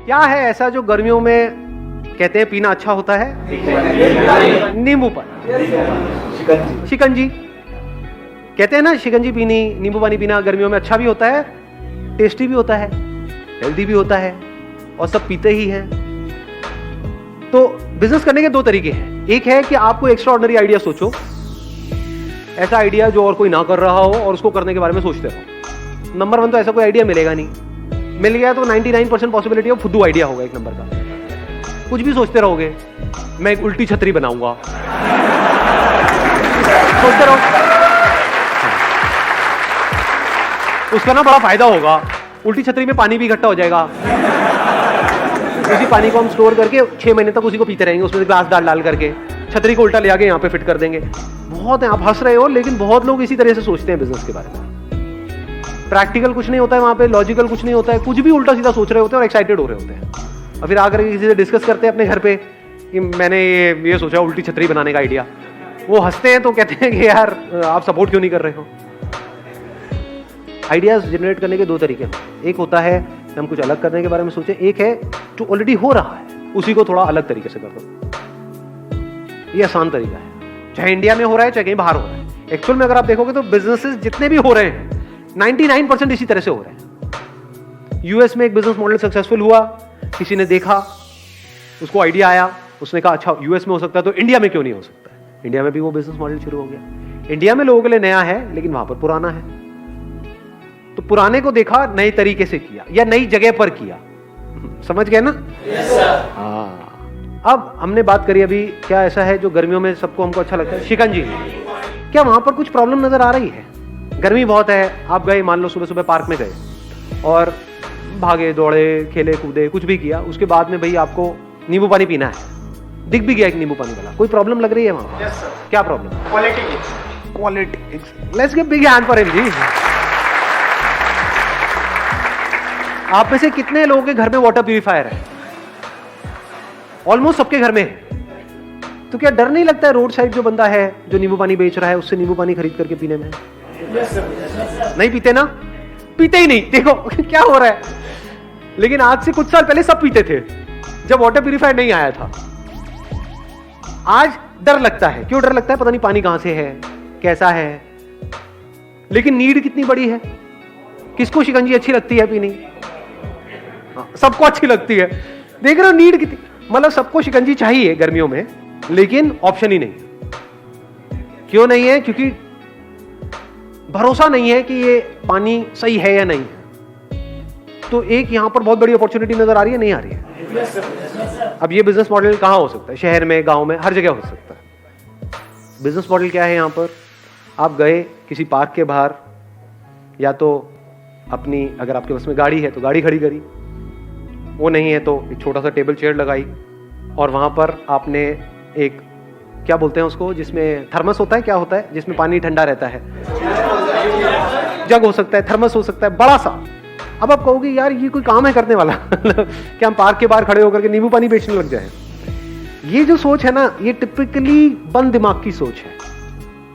क्या है ऐसा जो गर्मियों में कहते हैं पीना अच्छा होता है? नींबू पानी, शिकंजी। कहते हैं ना शिकंजी पीनी, नींबू पानी पीना गर्मियों में अच्छा भी होता है, टेस्टी भी होता है, हेल्दी भी होता है, और सब पीते ही हैं। तो बिजनेस करने के दो तरीके हैं। एक है कि आपको एक्स्ट्रा ऑर्डिनरी आइडिया सोचो, ऐसा आइडिया जो और कोई ना कर रहा हो और उसको करने के बारे में सोचते रहो। नंबर 1 तो ऐसा कोई आइडिया मिलेगा नहीं, मिल गया तो 99% पॉसिबिलिटी ऑफ फुद्दू आइडिया होगा एक नंबर का। कुछ भी सोचते रहोगे, मैं एक उल्टी छतरी बनाऊंगा, सोचते रहो, उसका ना बड़ा फायदा होगा, उल्टी छतरी में पानी भी इकट्ठा हो जाएगा, उसी पानी को हम स्टोर करके 6 महीने तक उसी को पीते रहेंगे, उसमें ग्लास डाल करके छतरी को उल्टा ले आके यहाँ पे फिट कर देंगे। बहुत है, आप हंस रहे हो, लेकिन बहुत लोग इसी तरह से सोचते हैं बिजनेस के बारे में। प्रैक्टिकल कुछ नहीं होता है वहां पे, लॉजिकल कुछ नहीं होता है, कुछ भी उल्टा सीधा सोच रहे होते हैं और एक्साइटेड हो रहे होते हैं, और फिर आकर किसी से डिस्कस करते हैं अपने घर पे कि मैंने ये सोचा उल्टी छतरी बनाने का आइडिया। वो हंसते हैं तो कहते हैं कि यार आप सपोर्ट क्यों नहीं कर रहे हो। आइडियाज जनरेट करने के दो तरीके हैं। एक होता है कि हम कुछ अलग करने के बारे में सोचें, एक है जो ऑलरेडी हो रहा है उसी को थोड़ा अलग तरीके से कर दो। ये आसान तरीका है, चाहे इंडिया में हो रहा है चाहे कहीं बाहर हो रहा है। एक्चुअल में अगर आप देखोगे तो बिजनेसेस जितने भी हो रहे हैं 99% इसी तरह से हो रहे हैं। यूएस में एक बिजनेस मॉडल सक्सेसफुल हुआ, किसी ने देखा, उसको आइडिया आया, उसने कहा अच्छा यूएस में हो सकता है तो इंडिया में क्यों नहीं हो सकता है। इंडिया में भी वो बिजनेस मॉडल शुरू हो गया। इंडिया में लोगों के लिए नया है लेकिन वहां पर पुराना है, तो पुराने को देखा, नए तरीके से किया या नई जगह पर किया। समझ गए ना? हाँ। अब हमने बात करी अभी, क्या ऐसा है जो गर्मियों में सबको हमको अच्छा लगता है? शिकंजी। क्या वहां पर कुछ प्रॉब्लम नजर आ रही है? गर्मी बहुत है, आप गए, मान लो सुबह सुबह पार्क में गए और भागे दौड़े खेले कूदे कुछ भी किया, उसके बाद में भाई आपको नींबू पानी पीना है, दिख भी गया एक नींबू पानी वाला, कोई प्रॉब्लम लग रही है वहां? Yes, sir. क्या problem? Quality. Let's give big hand for him ji. आप में से कितने लोगों के घर में वाटर प्यूरिफायर है? ऑलमोस्ट सबके घर में है। तो क्या डर नहीं लगता है रोड साइड जो बंदा है जो नींबू पानी बेच रहा है उससे नींबू पानी खरीद करके पीने में? नहीं पीते ना, पीते ही नहीं। देखो क्या हो रहा है। लेकिन आज से कुछ साल पहले सब पीते थे जब वाटर प्यूरिफायर नहीं आया था। आज डर लगता है। क्यों डर लगता है? पता नहीं पानी कहां से है, कैसा है। लेकिन नीड कितनी बड़ी है। किसको शिकंजी अच्छी लगती है पीनी? सबको अच्छी लगती है। देख रहे हो नीड कितनी, मतलब सबको शिकंजी चाहिए गर्मियों में, लेकिन ऑप्शन ही नहीं। क्यों नहीं है? क्योंकि भरोसा नहीं है कि ये पानी सही है या नहीं है। तो एक यहां पर बहुत बड़ी अपॉर्चुनिटी नजर आ रही है, नहीं आ रही है? अब ये बिजनेस मॉडल कहां हो सकता है? शहर में, गांव में, हर जगह हो सकता है। बिजनेस मॉडल क्या है यहां पर? आप गए किसी पार्क के बाहर, या तो अपनी, अगर आपके पास में गाड़ी है तो गाड़ी खड़ी करी, वो नहीं है तो एक छोटा सा टेबल चेयर लगाई, और वहां पर आपने एक, क्या बोलते हैं उसको, जिसमें थर्मस होता है, क्या होता है जिसमें पानी ठंडा रहता है? जग हो सकता है, थर्मस हो सकता है, बड़ा सा। अब आप कहोगे यार ये कोई काम है करने वाला क्या हम पार्क के बाहर खड़े होकर के नींबू पानी बेचने लग जाए? ये जो सोच है ना, ये टिपिकली बंद दिमाग की सोच है।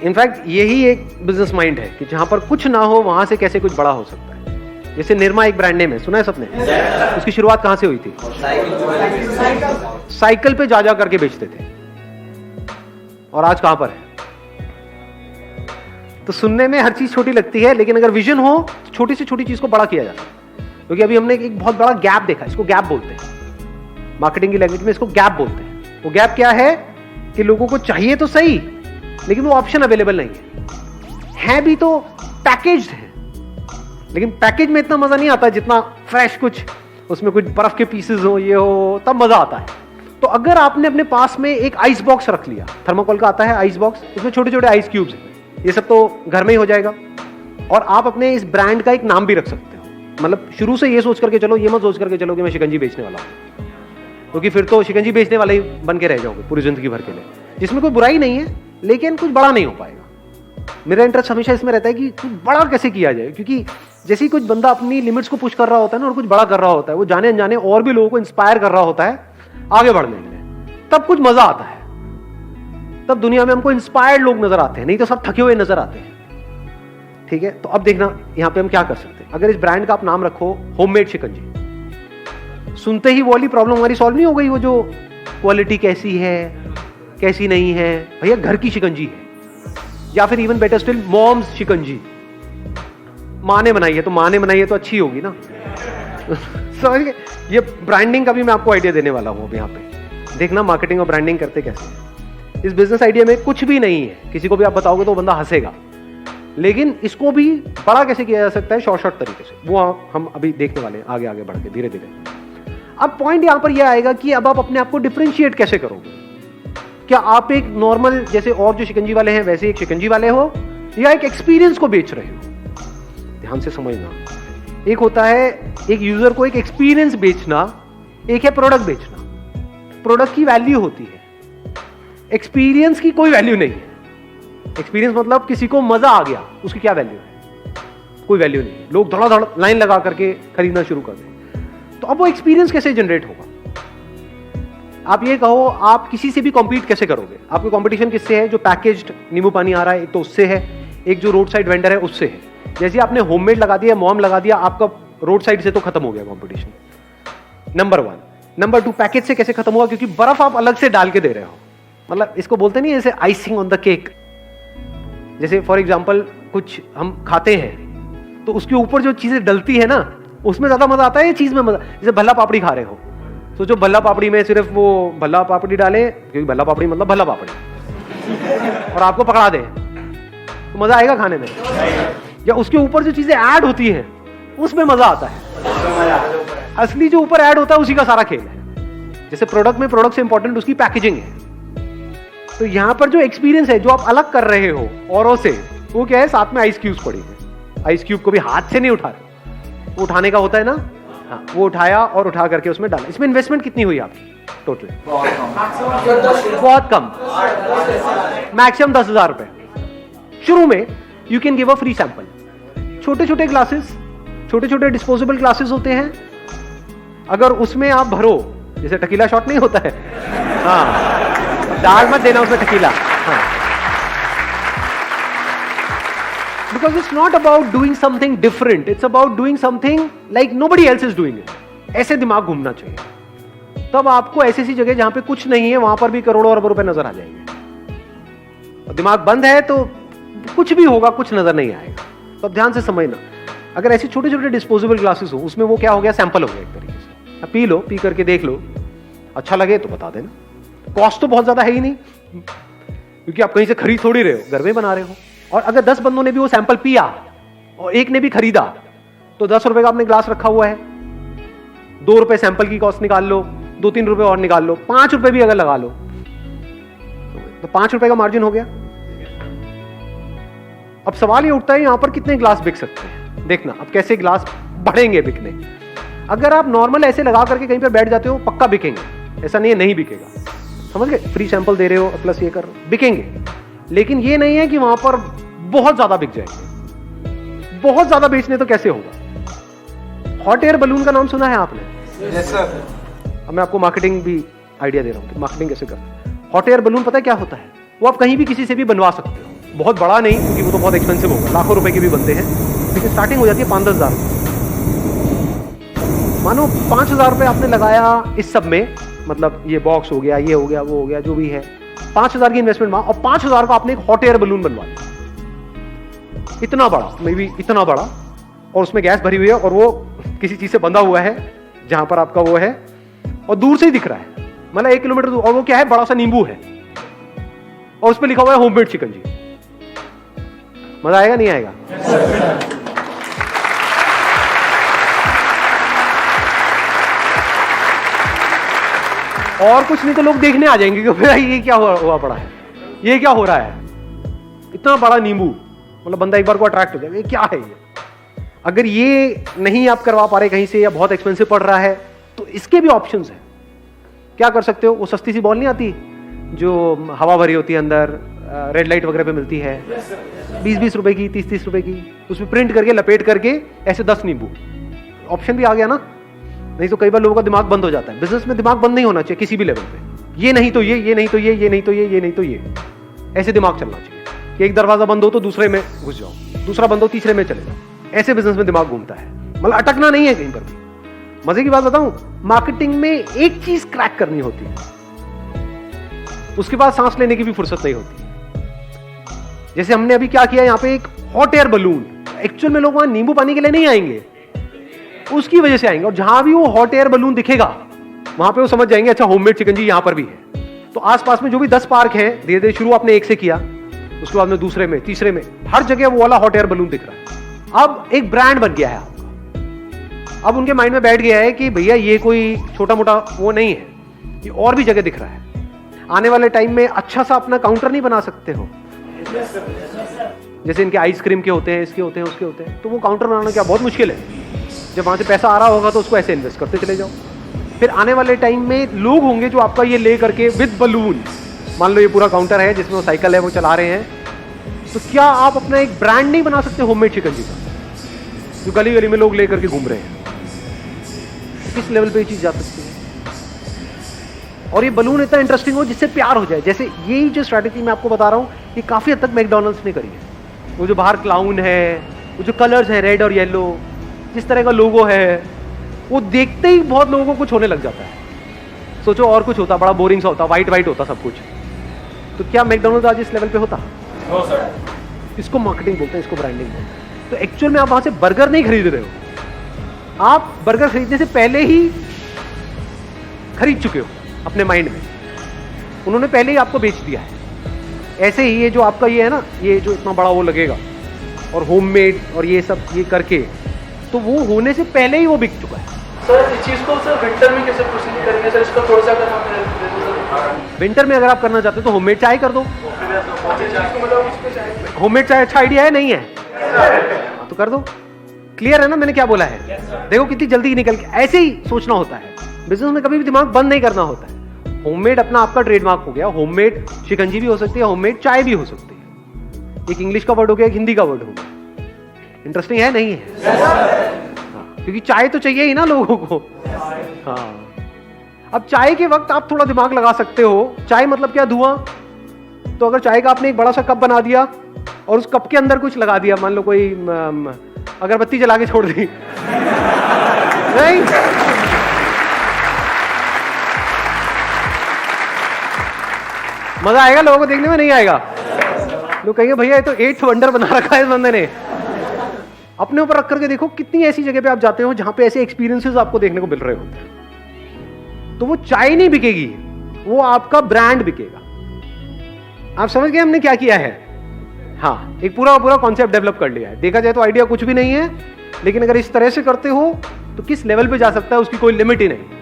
इनफैक्ट यही एक बिजनेस माइंड है कि जहां पर कुछ ना हो वहां से कैसे कुछ बड़ा हो सकता है। जैसे निरमा एक ब्रांड नेम है, सुना है सबने? उसकी शुरुआत कहां से हुई थी? साइकिल पे जा करके बेचते थे, और आज कहां पर है? तो सुनने में हर चीज छोटी लगती है, लेकिन अगर विजन हो तो छोटी से छोटी चीज को बड़ा किया जाता है। क्योंकि अभी हमने एक बहुत बड़ा गैप देखा, इसको गैप बोलते हैं मार्केटिंग की लैंग्वेज में, इसको गैप बोलते हैं। वो गैप क्या है कि लोगों को चाहिए तो सही, लेकिन वो ऑप्शन अवेलेबल नहीं है भी तो पैकेज्ड है, लेकिन पैकेज में इतना मजा नहीं आता जितना फ्रेश कुछ, उसमें कुछ बर्फ के पीसेस हो, ये हो, तब मजा आता है। तो अगर आपने अपने पास में एक आइस बॉक्स रख लिया, थर्माकोल का आता है आइस बॉक्स, इसमें छोटे छोटे आइस क्यूब्स हैं, ये सब तो घर में ही हो जाएगा। और आप अपने इस ब्रांड का एक नाम भी रख सकते हो। मतलब शुरू से ये सोच करके चलो, ये मत सोच करके चलो कि मैं शिकंजी बेचने वाला हूं, क्योंकि फिर तो शिकंजी बेचने वाले ही बन के रह जाओगे पूरी जिंदगी भर के लिए, जिसमें कोई बुराई नहीं है, लेकिन कुछ बड़ा नहीं हो पाएगा। मेरा इंटरेस्ट हमेशा इसमें रहता है कि कुछ बड़ा कैसे किया जाए, क्योंकि जैसे ही कुछ बंदा अपनी लिमिट्स को पुश कर रहा होता है ना, और कुछ बड़ा कर रहा होता है, वो जाने अनजाने और भी लोगों को इंस्पायर कर रहा होता है आगे बढ़ने के लिए, तब कुछ मजा आता है। तब दुनिया में हमको इंस्पायर्ड लोग नजर आते हैं, नहीं तो सब थके हुए नजर आते हैं। ठीक है, तो अब देखना यहां पे हम क्या कर सकते हैं। अगर इस ब्रांड का आप नाम रखो होममेड शिकंजी, सुनते ही वो वाली प्रॉब्लम हमारी सॉल्व नहीं हो गई। वो जो क्वालिटी कैसी है कैसी नहीं है, भैया घर की शिकंजी है, या फिर इवन बेटर स्टिल मॉम्स शिकंजी, माँ ने बनाई है तो माँ ने बनाई है तो अच्छी होगी ना। समझ गए? ये ब्रांडिंग का भी मैं आपको आइडिया देने वाला हूँ अब यहाँ पे। देखना मार्केटिंग और ब्रांडिंग करते कैसे। इस बिजनेस आइडिया में कुछ भी नहीं है, किसी को भी आप बताओगे तो बंदा हंसेगा, लेकिन इसको भी बड़ा कैसे किया जा सकता है शॉर्ट तरीके से, वो हम अभी देखने वाले हैं आगे आगे बढ़ के धीरे धीरे। अब पॉइंट यहां पर यह आएगा कि अब आप अपने आप को डिफरेंशिएट कैसे करोगे। क्या आप एक नॉर्मल जैसे और जो शिकंजी वाले हैं वैसे एक शिकंजी वाले हो, या एक एक्सपीरियंस को बेच रहे हो। ध्यान से समझना, एक होता है एक यूजर को एक एक्सपीरियंस बेचना, एक है प्रोडक्ट बेचना। प्रोडक्ट की वैल्यू होती है, एक्सपीरियंस की कोई वैल्यू नहीं है। एक्सपीरियंस मतलब किसी को मजा आ गया, उसकी क्या वैल्यू है? कोई वैल्यू नहीं। लोग धड़ाधड़ लाइन लगा करके खरीदना शुरू कर दें। तो अब वो एक्सपीरियंस कैसे जनरेट होगा? आप ये कहो आप किसी से भी कॉम्पीट कैसे करोगे? आपकी कंपटीशन किससे है? जो पैकेज्ड नींबू पानी आ रहा है एक तो उससे है, एक जो रोड साइड वेंडर है उससे है। जैसे आपने होममेड लगा दिया, मॉम लगा दिया, आपका रोड साइड से तो खत्म हो गया कंपटीशन, नंबर 1। नंबर 2, पैकेज से कैसे खत्म हुआ? क्योंकि बर्फ आप अलग से डाल के दे रहे हो। मतलब इसको बोलते नहीं जैसे आइसिंग ऑन द केक। जैसे फॉर एग्जाम्पल कुछ हम खाते हैं तो उसके ऊपर जो चीजें डलती है ना, उसमें ज्यादा मजा आता है, ये चीज में मजा। जैसे भल्ला पापड़ी खा रहे हो, सोचो भल्ला पापड़ी में सिर्फ वो भल्ला पापड़ी डाले, क्योंकि भल्ला पापड़ी मतलब भल्ला पापड़ी, और आपको पकड़ा दे तो मजा आएगा खाने में? या उसके ऊपर जो चीजें ऐड होती हैं उसमें मजा आता है। असली जो ऊपर ऐड होता है उसी का सारा खेल है। जैसे प्रोडक्ट में प्रोडक्ट से इंपॉर्टेंट उसकी पैकेजिंग है। तो यहां पर जो एक्सपीरियंस है जो आप अलग कर रहे हो औरों से, वो क्या है? साथ में आइस क्यूब्स पड़ी है। आइस क्यूब को भी हाथ से नहीं उठा रहे, वो उठाने का होता है ना। हाँ, वो उठाया और उठा करके उसमें डाला। इसमें इन्वेस्टमेंट कितनी हुई आपकी टोटल? बहुत कम, मैक्सिमम 10,000 रुपए। शुरू में you can give a free sample. छोटे छोटे ग्लासेस, छोटे छोटे डिस्पोजेबल ग्लासेस होते हैं। अगर उसमें आप भरो, जैसे टकीला शॉट नहीं होता है, हाँ, डाल मत देना उसमें टकीला। हाँ, because it's not about doing something different, it's about doing something like nobody else is doing it. ऐसे दिमाग घूमना चाहिए। तब आपको ऐसी जगह जहां पे कुछ नहीं है वहां पर भी करोड़ों अरबों रुपए नजर आ जाएंगे। और दिमाग बंद है तो कुछ भी होगा, कुछ नजर नहीं आएगा। तो अब ध्यान से समझना, अगर ऐसे छोटे छोटे डिस्पोजेबल ग्लासेस हो, उसमें वो क्या हो गया? सैंपल हो गया एक तरीके से। अब पी लो, पी करके देख लो, अच्छा लगे तो बता देना। कॉस्ट तो बहुत ज्यादा है ही नहीं, क्योंकि आप कहीं से खरीद थोड़ी रहे हो, घर में बना रहे हो। और अगर 10 बंदों ने भी वो सैंपल पिया और एक ने भी खरीदा, तो 10 रुपए का आपने ग्लास रखा हुआ है, 2 रुपए सैंपल की कॉस्ट निकाल लो, 2-3 रुपए और निकाल लो, 5 रुपए भी अगर लगा लो तो 5 रुपए का मार्जिन हो गया। अब सवाल ये उठता है यहां पर कितने ग्लास बिक सकते हैं? देखना अब कैसे ग्लास बढ़ेंगे बिकने। अगर आप नॉर्मल ऐसे लगा करके कहीं पर बैठ जाते हो, पक्का बिकेंगे, ऐसा नहीं है नहीं बिकेगा। समझ गए? फ्री सैंपल दे रहे हो प्लस ये कर रहे हो, बिकेंगे। लेकिन ये नहीं है कि वहां पर बहुत ज्यादा बिक जाएंगे। बहुत ज्यादा बेचने तो कैसे होगा? हॉट एयर बलून का नाम सुना है आपने? Yes sir. अब मैं आपको मार्केटिंग भी आइडिया दे रहा हूं कि मार्केटिंग कैसे करते हैं। हॉट एयर बलून पता है क्या होता है? वो आप कहीं भी किसी से भी बनवा सकते हो। बहुत बड़ा नहीं, क्योंकि वो तो बहुत एक्सपेंसिव होगा, लाखों रुपए के भी बनते हैं, लेकिन स्टार्टिंग हो जाती है 5-10 हजार। मानो 5,000 रुपए आपने लगाया इस सब में, मतलब ये बॉक्स हो गया, ये हो गया, वो हो गया, जो भी है, 5,000 की इन्वेस्टमेंट वहां, और 5,000 का आपने एक हॉट एयर बलून बनवा लिया, इतना बड़ा, मे बी इतना बड़ा, और उसमें गैस भरी हुई है और वो किसी चीज से बंधा हुआ है जहां पर आपका वो है, और दूर से ही दिख रहा है, मतलब 1 किलोमीटर दूर, और वो क्या है? बड़ा सा नींबू है और उस पर लिखा हुआ है होममेड शिकंजी। मजा आएगा नहीं आएगा? और कुछ नहीं तो लोग देखने आ जाएंगे कि भाई ये क्या हुआ पड़ा है, ये क्या हो रहा है? इतना बड़ा नींबू, मतलब बंदा एक बार को अट्रैक्ट हो जाएगा, ये क्या है ये? अगर ये नहीं आप करवा पा रहे कहीं से, या बहुत एक्सपेंसिव पड़ रहा है, तो इसके भी ऑप्शंस हैं। क्या कर सकते हो? वो सस्ती सी बॉल नहीं आती जो हवा भरी होती है अंदर, रेड लाइट वगैरह पे मिलती है, 20-20 रुपए की, 30-30 रुपए की, उसमें प्रिंट करके लपेट करके ऐसे 10 नींबू, ऑप्शन भी आ गया ना। नहीं तो कई बार लोगों का दिमाग बंद हो जाता है। बिजनेस में दिमाग बंद नहीं होना चाहिए किसी भी लेवल पे। ये नहीं तो ये नहीं तो ये नहीं तो ये नहीं तो ये, ऐसे दिमाग चलना चाहिए कि एक दरवाजा बंद हो तो दूसरे में घुस जाओ, दूसरा बंद हो तीसरे में चले जाओ। ऐसे बिजनेस में दिमाग घूमता है, मतलब अटकना नहीं है कहीं पर भी। मजे की बात बताऊं, मार्केटिंग में एक चीज क्रैक करनी होती है, उसके बाद सांस लेने की भी फुर्सत नहीं होती। जैसे हमने अभी क्या किया, यहां पे एक हॉट एयर बलून, एक्चुअल में लोग वहां नींबू पानी के लिए नहीं आएंगे, उसकी वजह से आएंगे। और जहां भी वो हॉट एयर बलून दिखेगा वहां पे वो समझ जाएंगे अच्छा होममेड शिकंजी यहां पर भी है। तो आसपास में जो भी 10 पार्क हैं, धीरे धीरे शुरू आपने एक से किया, उसके बाद में दूसरे में, तीसरे में, हर जगह वो वाला हॉट एयर बलून दिख रहा है। अब एक ब्रांड बन गया है आपका। अब उनके माइंड में बैठ गया है कि भैया ये कोई छोटा मोटा वो नहीं है, ये और भी जगह दिख रहा है। आने वाले टाइम में अच्छा सा अपना काउंटर नहीं बना सकते हो, जैसे इनके आइसक्रीम के होते हैं, इसके होते हैं, उसके होते हैं, तो वो काउंटर बनाना क्या बहुत मुश्किल है। जब वहां से पैसा आ रहा होगा तो उसको ऐसे इन्वेस्ट करते चले जाओ। फिर आने वाले टाइम में लोग होंगे जो आपका ये ले करके विद बलून, मान लो ये पूरा काउंटर है जिसमें वो साइकिल है वो चला रहे हैं, तो क्या आप अपना एक ब्रांड नहीं बना सकते होममेड शिकंजी का, जो गली गली में लोग ले करके घूम रहे हैं? किस लेवल पे ये चीज जा सकती है? और ये बलून इतना इंटरेस्टिंग हो जिससे प्यार हो जाए। जैसे यही जो स्ट्रैटेजी मैं आपको बता रहा हूं, ये काफी हद तक मैकडॉनल्ड्स ने करी है। वो जो बाहर क्लाउन है, वो जो कलर्स है रेड और येलो, जिस तरह का लोगो है, वो देखते ही बहुत लोगों को कुछ होने लग जाता है। सोचो और कुछ होता, बड़ा बोरिंग सा होता, वाइट वाइट होता सब कुछ, तो क्या मैकडॉनल्ड्स आज इस लेवल पे होता? इसको मार्केटिंग बोलते हैं, इसको ब्रांडिंग बोलते हैं। तो एक्चुअल में आप वहां से बर्गर नहीं खरीद रहे हो, आप बर्गर खरीदने से पहले ही खरीद चुके हो अपने माइंड में, उन्होंने पहले ही आपको बेच दिया है। ऐसे ही ये जो आपका ये है ना, ये जो इतना बड़ा वो लगेगा और होममेड और ये सब ये करके, तो वो होने से पहले ही वो बिक चुका है। सर इस चीज को सर विंटर में कैसे प्रोसीड करेंगे सर, इसको थोड़ा सा अगर आप हेल्प दे दो सर। विंटर में अगर आप करना चाहते हो तो होममेड चाय कर दो। होममेड चाय अच्छा आइडिया है नहीं है? तो कर दो। क्लियर है ना मैंने क्या बोला है? देखो कितनी जल्दी निकल के, ऐसे ही सोचना होता है बिजनेस में, कभी भी दिमाग बंद नहीं करना होता है। होममेड अपना आपका ट्रेडमार्क हो गया, होममेड शिकंजी भी हो सकती है, होममेड चाय भी हो सकती है। एक इंग्लिश का वर्ड हो गया, एक हिंदी का वर्ड हो गया। इंटरेस्टिंग है नहीं है? क्योंकि चाय तो चाहिए ही ना लोगों को। हाँ, अब चाय के वक्त आप थोड़ा दिमाग लगा सकते हो। चाय मतलब क्या? धुआं। तो अगर चाय का आपने एक बड़ा सा कप बना दिया और उस कप के अंदर कुछ लगा दिया, मान लो कोई अगरबत्ती जला के छोड़ दी नहीं, मजा आएगा लोगों को देखने में? नहीं आएगा। लोग कहेंगे भैया ये तो 8th वंडर बना रखा है इस बंदे ने। अपने ऊपर रख करके देखो, कितनी ऐसी जगह पे आप जाते हो जहां पे ऐसे एक्सपीरियंसेस आपको देखने को मिल रहे होते हैं। तो वो चाय नहीं बिकेगी, वो आपका ब्रांड बिकेगा। आप समझ गए हमने क्या किया है? हाँ, एक पूरा पूरा कॉन्सेप्ट डेवलप कर लिया है। देखा जाए तो आइडिया कुछ भी नहीं है, लेकिन अगर इस तरह से करते हो तो किस लेवल पे जा सकता है उसकी कोई लिमिट ही नहीं।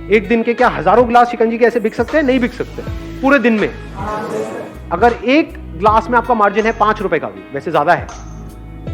एक दिन के क्या हजारों ग्लास शिकंजी के ऐसे बिक सकते हैं? नहीं बिक सकते पूरे दिन में। अगर एक ग्लास में आपका मार्जिन है 5 रुपए का भी, वैसे ज्यादा है,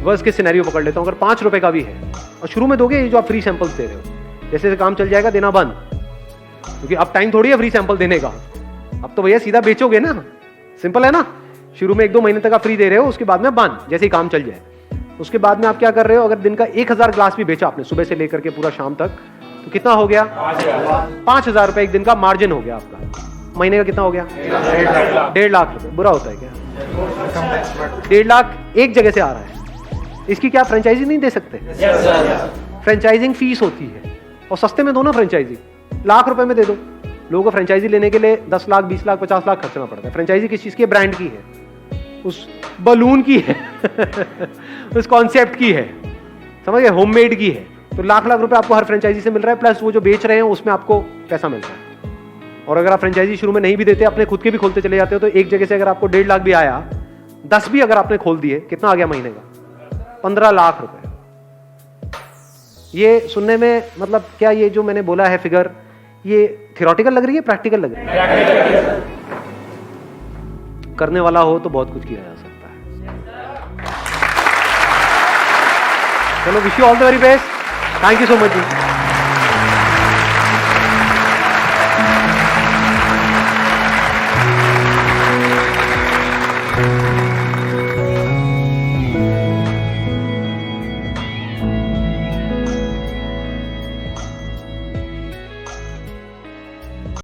वर्स्ट के सिनेरियो पकड़ लेता हूं, अगर 5 रुपए का भी है और शुरू में दोगे, ये जो आप फ्री सैंपल्स दे रहे हो, जैसे काम चल जाएगा देना बंद, क्योंकि अब टाइम थोड़ी है फ्री सैंपल देने का। अब तो भैया सीधा बेचोगे ना, सिंपल है ना। शुरू में 1-2 महीने तक आप फ्री दे रहे हो, उसके बाद में बंद, जैसे ही काम चल जाए। उसके बाद में आप क्या कर रहे हो? अगर दिन का 1000 ग्लास भी बेचा आपने सुबह से लेकर के पूरा शाम तक, तो कितना हो गया? 5000 रुपए एक दिन का मार्जिन हो गया आपका। महीने का कितना हो गया? 1.5 लाख रुपए। बुरा होता है क्या? 1.5 लाख एक जगह से आ रहा है। इसकी क्या फ्रेंचाइजी नहीं दे सकते? फ्रेंचाइजिंग फीस होती है, और सस्ते में दो ना फ्रेंचाइजी, लाख रुपए में दे दो। लोगों को फ्रेंचाइजी लेने के लिए 10 लाख 20 लाख 50 लाख खर्चना पड़ता है। फ्रेंचाइजी किस चीज की? ब्रांड की है, उस बलून की है उस कॉन्सेप्ट की है, समझ गए? होममेड की है। तो लाख लाख रुपए आपको हर फ्रेंचाइजी से मिल रहा है, प्लस वो जो बेच रहे हैं उसमें आपको पैसा मिल रहा है। और अगर आप फ्रेंचाइजी शुरू में नहीं भी देते, अपने खुद के भी खोलते चले जाते हो, तो एक जगह से अगर आपको 1.5 लाख भी आया, 10 भी अगर आपने खोल दिए, कितना आ गया महीने का? 15 लाख रुपए। ये सुनने में मतलब क्या, ये जो मैंने बोला है फिगर, ये थियोरेटिकल लग रही है, प्रैक्टिकल लग रही है? करने वाला हो तो बहुत कुछ किया जा सकता है। चलो, wish you all the very best. Thank you so much ji.